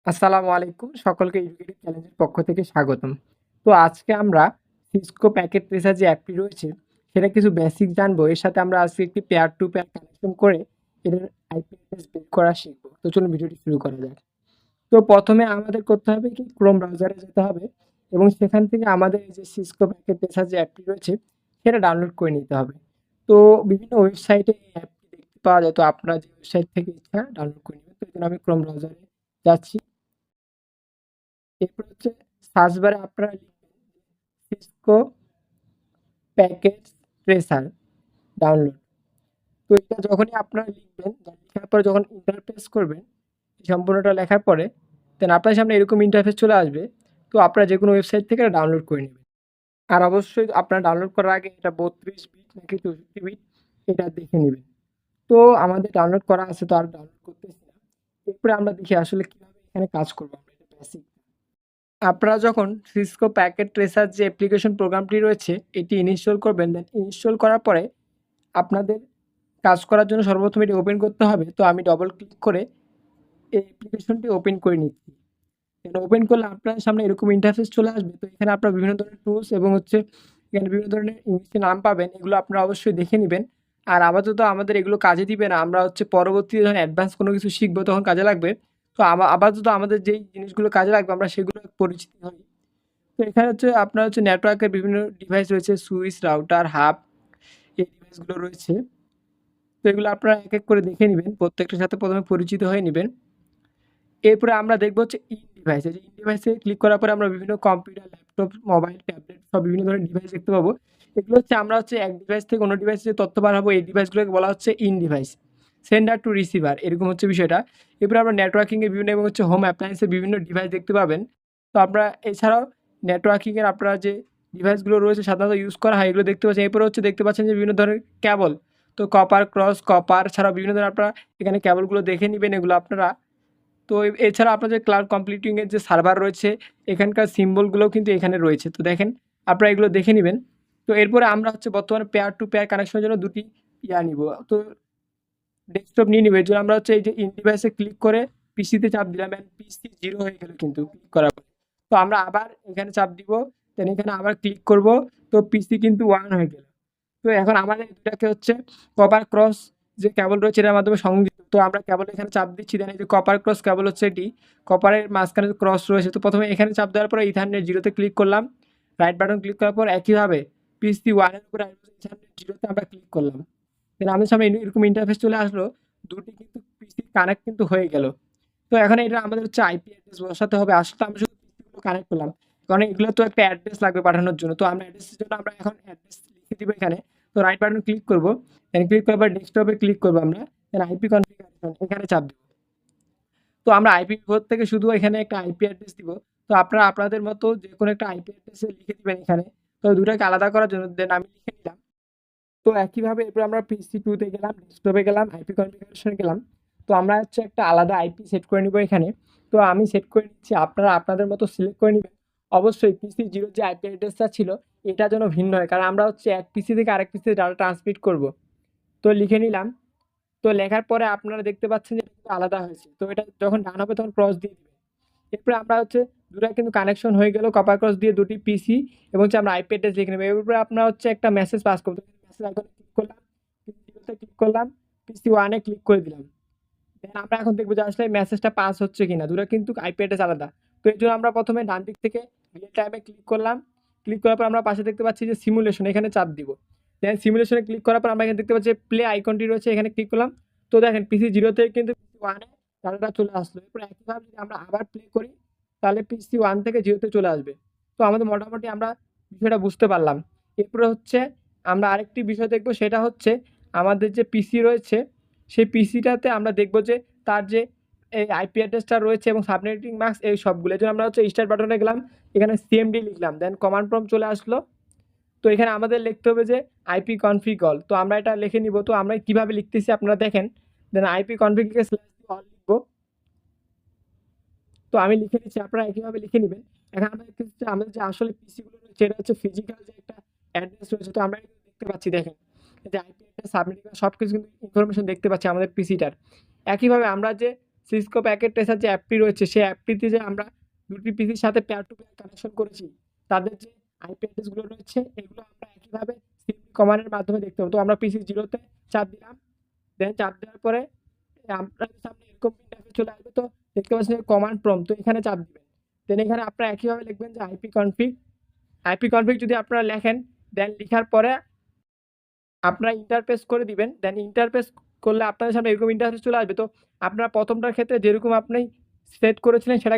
আসসালামু আলাইকুম। সকলকে এডুকেটিভ চ্যালেঞ্জের পক্ষ থেকে স্বাগতম। তো আজকে আমরা সিসকো প্যাকেট ট্রেসার যে অ্যাপটি রয়েছে, সেটা কিছু বেসিক জানবো। এর সাথে আমরা আজকে একটি পেয়ার টু পেয়ার কানেকশন করে এটার আইপি অ্যাড্রেস বের করা শিখব। তো চলুন ভিডিওটি শুরু করা যাক। তো প্রথমে আমাদের করতে হবে কি ক্রোম ব্রাউজারে যেতে হবে এবং সেখান থেকে আমাদের এই যে সিসকো প্যাকেট ট্রেসার যে অ্যাপটি রয়েছে, সেটা ডাউনলোড করে নিতে হবে। তো বিভিন্ন ওয়েবসাইটে এই অ্যাপটি দেখতে পাওয়া যায়। তো আপনারা যে ওয়েবসাইট থেকে ইচ্ছা ডাউনলোড করে নেবেন। তো এজন্য আমি ক্রোম ব্রাউজারে যাচ্ছি। এরপর হচ্ছে সার্চ বারে আপনারা লিখবেন সিসকো প্যাকেজ ট্রেসার ডাউনলোড। তো এটা যখনই আপনারা লিখবেন, লেখার পরে যখন ইন্টারফেস করবেন, সম্পূর্ণটা লেখার পরে দেন আপনার সামনে এরকম ইন্টারফেস চলে আসবে। তো আপনারা যে কোনো ওয়েবসাইট থেকে এটা ডাউনলোড করে নেবেন। আর অবশ্যই আপনারা ডাউনলোড করার আগে এটা 32 বিট নাকি 64 বিট এটা দেখে নেবেন। তো আমাদের ডাউনলোড করা আছে, তো আর ডাউনলোড করতেছি না। এরপরে আমরা দেখি আসলে কিভাবে এখানে কাজ করবো আমরা, এটা বেসিক। আপনারা যখন সিসকো প্যাকেট ট্রেসার যে অ্যাপ্লিকেশন প্রোগ্রামটি রয়েছে এটি ইনস্টল করবেন, দেন ইনস্টল করার পরে আপনাদের কাজ করার জন্য সর্বপ্রথম এটি ওপেন করতে হবে। তো আমি ডবল ক্লিক করে এই অ্যাপ্লিকেশনটি ওপেন করে নিচ্ছি। দেন ওপেন করলে আপনার সামনে এরকম ইন্টারফেস চলে আসবে। তো এখানে আপনারা বিভিন্ন ধরনের টুলস এবং হচ্ছে এখানে বিভিন্ন ধরনের ইংলিশে নাম পাবেন, এগুলো আপনারা অবশ্যই দেখে নেবেন। আর আপাতত আমাদের এগুলো কাজে দিবে না, আমরা হচ্ছে পরবর্তীতে যখন অ্যাডভান্স কোনো কিছু শিখবো তখন কাজে লাগবে। তো আপাতত আমাদের যেই জিনিসগুলো কাজে লাগবে আমরা সেগুলো পরিচিত হই। তো এখানে হচ্ছে আপনার হচ্ছে নেটওয়ার্কের বিভিন্ন ডিভাইস রয়েছে, সুইচ, রাউটার, হাব, এই ডিভাইসগুলো রয়েছে। তো এগুলো আপনারা এক এক করে দেখে নেবেন, প্রত্যেকটার সাথে প্রথমে পরিচিত হয়ে নেবেন। এরপরে আমরা দেখব হচ্ছে ইন ডিভাইস। এই যে ইন ডিভাইসে ক্লিক করার পরে আমরা বিভিন্ন কম্পিউটার, ল্যাপটপ, মোবাইল, ট্যাবলেট সব বিভিন্ন ধরনের ডিভাইস দেখতে পাবো। এগুলো হচ্ছে আমরা হচ্ছে এক ডিভাইস থেকে অন্য ডিভাইসে যে তথ্য পাঠাবো, এই ডিভাইসগুলোকে বলা হচ্ছে in device. Sender to receiver এরকম হচ্ছে বিষয়টা। এরপরে আমরা নেটওয়ার্কিংয়ের বিভিন্ন এবং হচ্ছে হোম অ্যাপ্লায়েন্সের বিভিন্ন ডিভাইস দেখতে পাবেন। তো আমরা এছাড়াও নেটওয়ার্কিংয়ের আপনারা যে ডিভাইসগুলো রয়েছে সাধারণত ইউজ করা হয় এগুলো দেখতে পাচ্ছেন। এরপরে হচ্ছে দেখতে পাচ্ছেন যে বিভিন্ন ধরনের কেবল। তো কপার, ক্রস, কপার ছাড়াও বিভিন্ন ধরনের আপনারা এখানে কেবলগুলো দেখে নিবেন এগুলো আপনারা। তো এছাড়া আপনাদের ক্লাউড কম্পিউটিং এর যে সার্ভার রয়েছে, এখানকার সিম্বলগুলোও কিন্তু এখানে রয়েছে। তো দেখেন, আপনারা এগুলো দেখে নিবেন। তো এরপরে আমরা হচ্ছে বর্তমানে পেয়ার টু পেয়ার কানেকশনের জন্য দুটি নিব। তো ডেস্কটপ নিয়ে নিব। এর জন্য আমরা হচ্ছে এই যে ইন ডিভাইসে ক্লিক করে পিসিতে চাপ দিলাম, এন্ড পিসি 0 হয়ে গেল কিন্তু ক্লিক করার পরে। তো আমরা আবার এখানে চাপ দিব, দেন এখানে আবার ক্লিক করব। তো পিসি কিন্তু 1 হয়ে গেল। তো এখন আমাদের এটাকে হচ্ছে কপার ক্রস যে কেবল রয়েছে এটার মাধ্যমে সংযুক্ত। তো আমরা কেবল এখানে চাপ দিচ্ছি, দেন এই যে কপার ক্রস কেবল হচ্ছে এটি, কপারের মাঝখানে যে ক্রস রয়েছে। তো প্রথমে এখানে চাপ দেওয়ার পরে ইথারনেট 0 তে ক্লিক করলাম। রাইট বাটন ক্লিক করার পর একইভাবে পিসি 1 এর উপরে ইথারনেট 0 তে আমরা ক্লিক করলাম। দেন আমাদের সামনে এরকম ইন্টারফেস চলে আসলো। দুটি কিন্তু পিসি কানেক্ট কিন্তু হয়ে গেল। তো এখন এটা আমাদের হচ্ছে আইপি অ্যাড্রেস বসাতে হবে। আসলে আমরা শুধু পিসিগুলো কানেক্ট করলাম, কারণ এগুলো তো একটা অ্যাড্রেস লাগবে পাঠানোর জন্য। তো আমরা অ্যাড্রেসের জন্য আমরা এখন অ্যাড্রেস লিখে দিব এখানে। তো রাইট বাটন ক্লিক করব, দেন ক্লিক করার পর ডেস্কটপে ক্লিক করব আমরা, দেন আইপি কনফিগারেশন এখানে চাপ দিব। তো আমরা IPv4 থেকে শুধু এখানে একটা আইপি অ্যাড্রেস দিব। তো আপনারা আপনাদের মতো যে কোনো একটা আইপি অ্যাড্রেসে লিখে দিবেন এখানে। তো দুটাকে আলাদা করার জন্য দেন আমি লিখে নিলাম। তো একইভাবে এরপর আমরা পিসি 2 তে গেলাম, ডেস্কটপে গেলাম, আইপি কনফিগারেশনে গেলাম। তো আমরা হচ্ছে একটা আলাদা আইপি সেট করে নিব এখানে। তো আমি সেট করে নিচ্ছি, আপনারা আপনাদের মতো সিলেক্ট করে নিবেন। অবশ্যই পিসি 0 যে আইপি অ্যাড্রেসটা ছিল এটা যেন ভিন্ন হয়, কারণ আমরা হচ্ছে এক পিসি থেকে আরেক পিসিতে ডাটা ট্রান্সমিট করব। তো লিখে নিলাম। তো লেখার পরে আপনারা দেখতে পাচ্ছেন যে এটা কিন্তু আলাদা হয়েছে। তো এটা যখন ডান হবে তখন ক্রস দিয়ে দিবেন। এরপরে আমরা হচ্ছে দুটা কিন্তু কানেকশন হয়ে গেল কপার ক্রস দিয়ে দুটি পিসি, এবং হচ্ছে আমরা আইপি অ্যাড্রেস লিখে নেব। এরপরে আপনার হচ্ছে একটা মেসেজ পাস করতে হবে। মেসেজ আইকনে ক্লিক করলাম, পিসি 0 তে ক্লিক করলাম, পিসি 1 এ ক্লিক করে দিলাম। দেন আমরা এখন দেখবো যে আসলে মেসেজটা পাস হচ্ছে কিনা। দুটো কিন্তু আইপি অ্যাড্রেস আলাদা। তো এর জন্য আমরা প্রথমে ডান দিক থেকে রিয়েল টাইমে ক্লিক করলাম। ক্লিক করার পর আমরা পাশে দেখতে পাচ্ছি যে সিমুলেশন, এখানে চাপ দিব। দেন সিমুলেশনে ক্লিক করার পর আমরা এখানে দেখতে পাচ্ছি প্লে আইকনটি রয়েছে, এখানে ক্লিক করলাম। তো দেখেন পিসি 0 থেকে কিন্তু পিসি 1 এ ডাটাটা চলে আসলো। এরপর একইভাবে যদি আমরা আবার প্লে করি তাহলে পিসি 1 থেকে 0 তে চলে আসবে। তো আমাদের মোটামুটি আমরা বিষয়টা বুঝতে পারলাম। এরপরে হচ্ছে আমরা আরেকটি বিষয় দেখব, সেটা হচ্ছে আমাদের যে পিসি রয়েছে সেই পিসিটাতে আমরা দেখব যে তার যে এই আইপি অ্যাড্রেসটা রয়েছে এবং সাবনেটিং মাস্ক এই সবগুলো। এর জন্য আমরা হচ্ছে স্টার্ট বাটনে গেলাম, এখানে সিএমডি লিখলাম, দেন কমান্ড প্রম্পট চলে আসলো। তো এখানে আমাদের লিখতে হবে যে আইপি কনফিগ অল। তো আমরা এটা লিখে নিব। তো আমরা কিভাবে লিখতেছি আপনারা দেখেন, দেন আইপি কনফিগকে স্ল্যাশ দিয়ে অল লিখবো। তো আমি লিখে নিচ্ছি, আপনারা একইভাবে লিখে নেবেন। এখন আমরা দেখতে পাচ্ছি আমাদের যে আসলে পিসিগুলো রয়েছে এটা হচ্ছে ফিজিক্যাল যে একটা অ্যাড্রেস রয়েছে। তো আমরা এখানে দেখতে পাচ্ছি, দেখেন যে আইপি অ্যাড্রেস, সাবনেটিং সব কিছু কিন্তু ইনফরমেশন দেখতে পাচ্ছি আমাদের পিসিটার। একইভাবে আমরা যে সিসকো প্যাকেট ট্রেসার যে অ্যাপটি রয়েছে সেই অ্যাপটিতে যে আমরা দুটি পিসির সাথে পেয়ার টু পেয়ার কানেকশন করেছি তাদের যে আইপি অ্যাড্রেসগুলো রয়েছে এগুলো আমরা একইভাবে সিএমডি কমান্ডের মাধ্যমে দেখতে পাবো। তো আমরা পিসি 0-তে চাপ দিলাম, দেন চাপ দেওয়ার পরে আপনাদের সামনে এরকম ইন্টারফেস চলে আসবে। তো দেখতে পাচ্ছেন কমান্ড প্রম্পট, তো এখানে চাপ দিবেন। দেন এখানে আপনারা একইভাবে লিখবেন যে আইপি কনফিগ যদি আপনারা লেখেন, দেন লেখার পরে আপনারা ইন্টারফেস করে দিবেন। দেন ইন্টারফেস করলে আপনাদের সামনে এরকম ইন্টারফেস চলে আসবে। তো আপনারা প্রথমটার ক্ষেত্রে যেরকম আপনি সেট করেছিলেন সেটা